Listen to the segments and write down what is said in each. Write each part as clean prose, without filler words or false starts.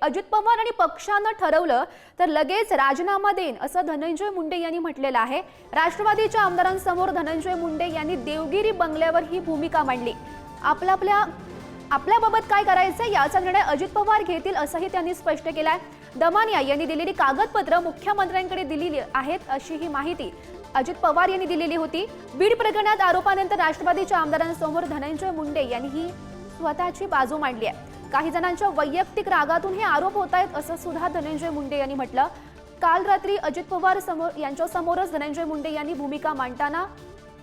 अजित पवार आणि पक्षानं ठरवलं तर लगेच राजीनामा देईन असं धनंजय मुंडे यांनी म्हटलेलं आहे। राष्ट्रवादीच्या आमदारांसमोर धनंजय मुंडे यांनी देवगिरी बंगल्यावर ही भूमिका मांडली। आपल्याबाबत काय करायचं याचा निर्णय अजित पवार घेतील असंही त्यांनी स्पष्ट केलंय। दमानिया यांनी दिलेली कागदपत्र मुख्यमंत्र्यांकडे दिलेली आहेत अशी ही माहिती अजित पवार यांनी दिलेली होती। बीड प्रकरणात आरोपानंतर राष्ट्रवादीच्या आमदारांसमोर धनंजय मुंडे यांनी ही स्वतःची बाजू मांडली आहे। काही जणांच्या वैयक्तिक रागातून हे आरोप होत आहेत असं सुद्धा धनंजय मुंडे यांनी म्हटलं। काल रात्री अजित पवार यांच्या समोरच धनंजय मुंडे यांनी भूमिका मांडताना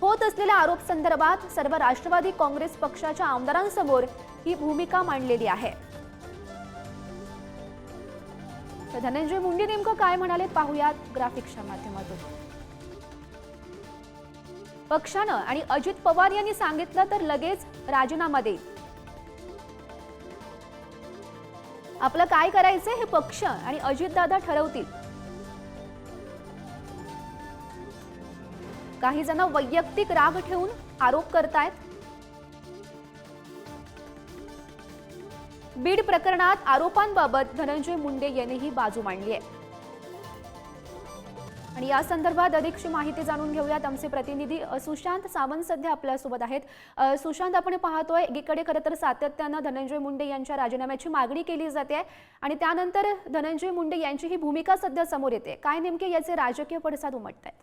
होत असलेल्या आरोप संदर्भात सर्व राष्ट्रवादी काँग्रेस पक्षाच्या आमदारांसमोर ही भूमिका मांडलेली आहे। तर धनंजय मुंडे नेमकं काय म्हणाले पाहूयात ग्राफिक्सच्या माध्यमातून। पक्षानं आणि अजित पवार यांनी सांगितलं तर लगेच राजीनामा देईल। आपलं काय करायचंय हे पक्ष आणि अजितदादा ठरवतील। काही जण वैयक्तिक राग ठेवून आरोप करतायत। बीड प्रकरणात आरोपांबाबत धनंजय मुंडे यांनी ही बाजू मांडली आहे आणि या संदर्भात अधिकची माहिती जाणून घेऊयात। आमचे प्रतिनिधी सुशांत सावंत सध्या आपल्या सोबत आहेत। सुशांत, आपण पाहतोय एकीकडे खरं तर सातत्यानं धनंजय मुंडे यांच्या राजीनाम्याची मागणी केली जाते आणि त्यानंतर धनंजय मुंडे यांची ही भूमिका सध्या समोर येते। काय नेमके याचे राजकीय पडसाद उमटतायत?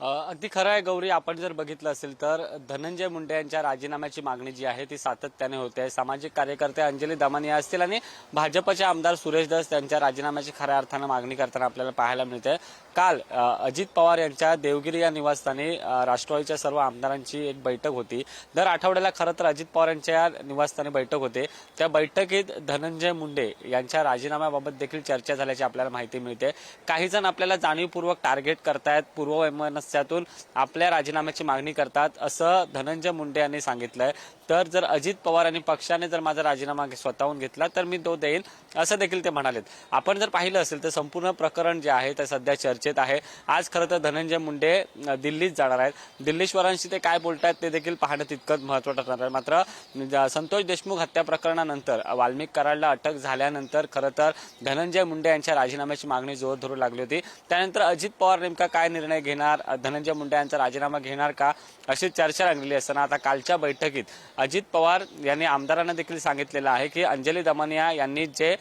अगदी खरं आहे गौरी, आपण जर बघितलं असेल तर धनंजय मुंडे यांच्या राजीनाम्याची मागणी जी आहे ती सातत्याने होते। सामाजिक कार्यकर्ते अंजली दमानिया असतील आणि भाजपचे आमदार सुरेश धस त्यांच्या राजीनाम्याची खऱ्या अर्थानं मागणी करताना आपल्याला पाहायला मिळते। काल अजित पवार यांच्या देवगिरी या निवासस्थानी राष्ट्रवादीच्या सर्व आमदारांची एक बैठक होती। दर आठवड्याला खरं तर अजित पवार यांच्या निवासस्थानी बैठक होते। त्या बैठकीत धनंजय मुंडे यांच्या राजीनाम्याबाबत देखील चर्चा झाल्याची आपल्याला माहिती मिळते। काही जण आपल्याला जाणीवपूर्वक टार्गेट करतायत, पूर्ववैमनस्यातून आपल्या राजीनाम्याची मागणी करतात असं धनंजय मुंडे यांनी सांगितलंय। तर जर अजित पवार आणि पक्षाने जर माझा राजीनामा स्वतःहून घेतला तर मी तो देईन असं देखील ते म्हणालेत। आपण जर पाहिलं असेल तर संपूर्ण प्रकरण जे आहे ते सध्या चर्चेत आहे। आज खरं तर धनंजय मुंडे दिल्लीत जाणार आहेत। दिल्लीश्वरांशी ते काय बोलतायत ते देखील पाहणं तितकंच महत्त्वाचं ठरणार आहे। मात्र संतोष देशमुख हत्या प्रकरणानंतर वाल्मिक कराडला अटक झाल्यानंतर खरं तर धनंजय मुंडे यांच्या राजीनाम्याची मागणी जोर धरू लागली होती। त्यानंतर अजित पवार नेमका काय निर्णय घेणार, धनंजय मुंडे यांचा राजीनामा घेणार का अशी चर्चा रंगली असताना आता कालच्या बैठकीत अजित पवार यांनी आमदारांना देखील सांगितलेलं आहे की अंजली दमानिया यांनी जे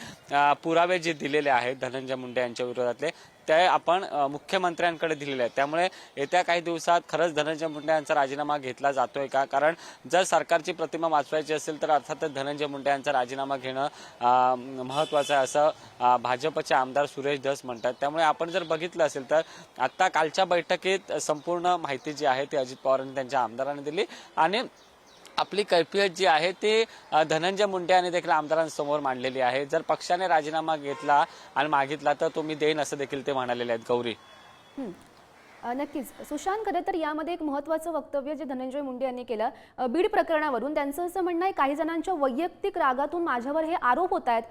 पुरावे जे दिलेले आहेत धनंजय मुंडे यांच्या विरोधातले ते आपण मुख्यमंत्र्यांकडे दिलेले आहेत। त्यामुळे येत्या काही दिवसात खरंच धनंजय मुंडे यांचा राजीनामा घेतला जातोय का, कारण जर सरकारची प्रतिमा वाचवायची असेल तर अर्थातच धनंजय मुंडे यांचा राजीनामा घेणं महत्त्वाचं आहे असं भाजपचे आमदार सुरेश धस म्हणतात। त्यामुळे आपण जर बघितलं असेल तर आता कालच्या बैठकीत संपूर्ण माहिती जी आहे ती अजित पवार यांनी त्यांच्या आमदारांनी दिली आणि आपली कैफियत जी आहे ती धनंजय मुंडे यांनी देखील आमदारांसमोर मांडलेली आहे। जर पक्षाने राजीनामा घेतला आणि मागितला तर तो मी देईन असं देखील ते म्हणालेले आहेत। गौरी, नक्कीच सुशांत, खरं तर यामध्ये एक महत्त्वाचं वक्तव्य जे धनंजय मुंडे यांनी केलं बीड प्रकरणावरून, त्यांचं असं म्हणणं आहे काही जणांच्या वैयक्तिक रागातून माझ्यावर हे आरोप होत आहेत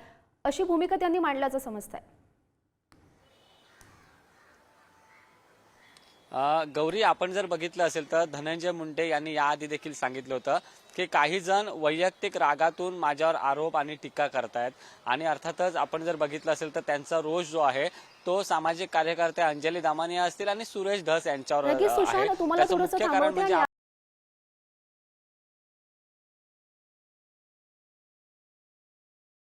अशी भूमिका त्यांनी मांडल्याचं समजतंय। गौरी, आपण जर बघितलं असेल तर धनंजय मुंडे यांनी याआधी देखील सांगितलं होतं की काही जण वैयक्तिक रागातून माझ्यावर आरोप आणि टीका करतायत आणि अर्थातच आपण जर बघितलं असेल तर त्यांचा रोष जो आहे तो सामाजिक कार्यकर्ते अंजली दमानिया असतील आणि सुरेश धस यांच्यावर आहे। त्याचं मुख्य कारण म्हणजे